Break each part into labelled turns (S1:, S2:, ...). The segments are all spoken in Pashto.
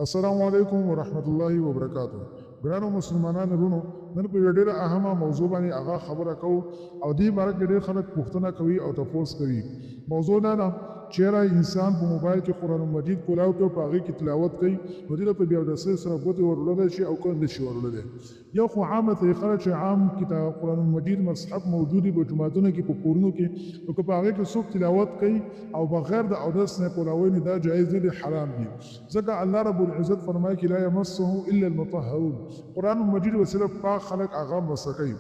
S1: السلام علیکم ورحمت الله وبرکاتہ. ګرانو مسلمانانو ورونو، نن په یوه ډېره اهمه موضوع باندې هغه خبره کوو او دې باره کې ډېر خلک پوښتنه کوي او تپوس کوي. موضوع دا ده چېرې انسان په موبایل کې قرآن مجید کولاو کوي او په هغې کې تلاوت کوي، نو دې ته په بې اودسۍ سره ګوتې ور وړلی شي او که نه شي ور وړلی. یو خو عامه طریقه ده چې عام کتاب قرآن مجید مصحف موجود وي په جوماتونو کې، په کورونو کې، نو که په هغې کې څوک تلاوت کوي او بغیر د اودس نه کولاوی، نو دا جایز نه دی، حرام دي. ځکه الله رب العزت فرمایي چې لا یمسه الا المطهرون. قرآن مجید به صرف پاک خلک هغه مسه کوي.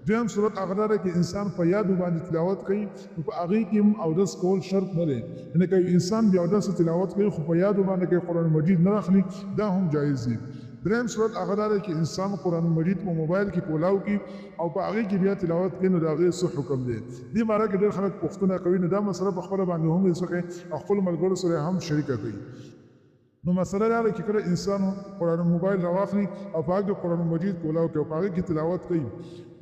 S1: دویم صورت هغه دا ده چې انسان په یادو باندې تلاوت کوي، نو په هغې کې هم اودس کول شرط نه دی. یعنې که انسان بې اودسه تلاوت کوي خو په یادو باندې کوي، قرآن مجید نه اخلي، دا هم جایز دي. دریم صورت هغه دا ده چې انسان قرآن مجید په موبایل کې کولاو کړي او په هغې کې بیا تلاوت کوي، نو د هغې څه حکم دی؟ دې باره کې ډېر خلک پوښتنه کوي، نو دا مسله په خپله باندې هم یې څه کوي او خپلو ملګرو سره هم شریکه کوي. نو مسله دا ده چې کله انسان قرآن موبایل راواخلي او په هغې کې قرآن مجید کولاو کوي او په هغې کې تلاوت کوي،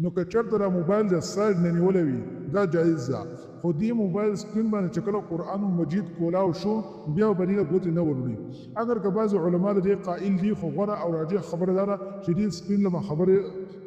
S1: نو که چېرته دا موبایل د سایډ نه نیولی وي دا جایز ده. خو دې موبایل سکرین باندې چې کله قرآن مجید کولاو شو بیا به دې ګوتې نه وروړي. اگر که بعضې علما د دې قایل دي، خو غوره او راجح خبره دا ده چې دې سکرین له به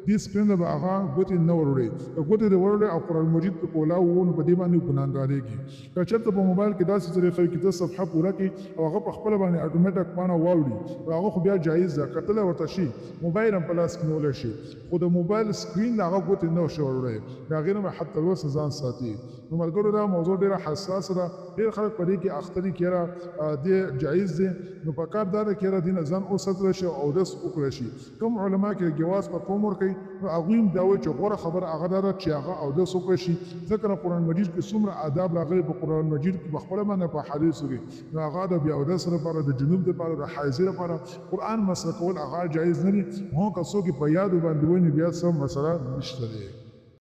S1: دې سکرین له به هغه ګوتې نه وروړي. که ګوتې دې وروړې او قرآن مجید په کولاو و، نو په دې باندې ګناهګارېږي. که چېرته په موبایل کې داسې طریقه وي چې ته صفحه پوره کړي او هغه په خپله باندې اټومیټک پاڼه واوړي، نو هغه خو بیا جایز ده، کتلی ورته شي، موبایل هم په لاس کې نیولی شي، خو د موبایل سکرین له هغه ګوتې نه شي وروړی، د هغې نه به حتی الوسه ځان ساتي. نو ملګرو دا موضوع ډېره حساسه ده، ډېر خلک په دې کې اخته دي چې یاره دې جایز دی. نو پکار دا ده چې یاره دې نه ځان وساتلی شي او اودس وکړی شي. کوم علما چې د جواز په قوم ورکوي، نو هغوی هم دا وایي چې غوره خبره هغه دا ده چې هغه اودس وکړی شي، ځکه نه قرآن مجید کې څومره آداب راغلي په قرآن مجید کې په خپله باندې په حدیثو کې، نو هغه د بې اودس لپاره، د جنوب لپاره، د حایضې لپاره قرآن مسله کول هغه جایز نه دي. هو که څوک یې په یادو باندې ونیي بیا څه مسله نشته دی.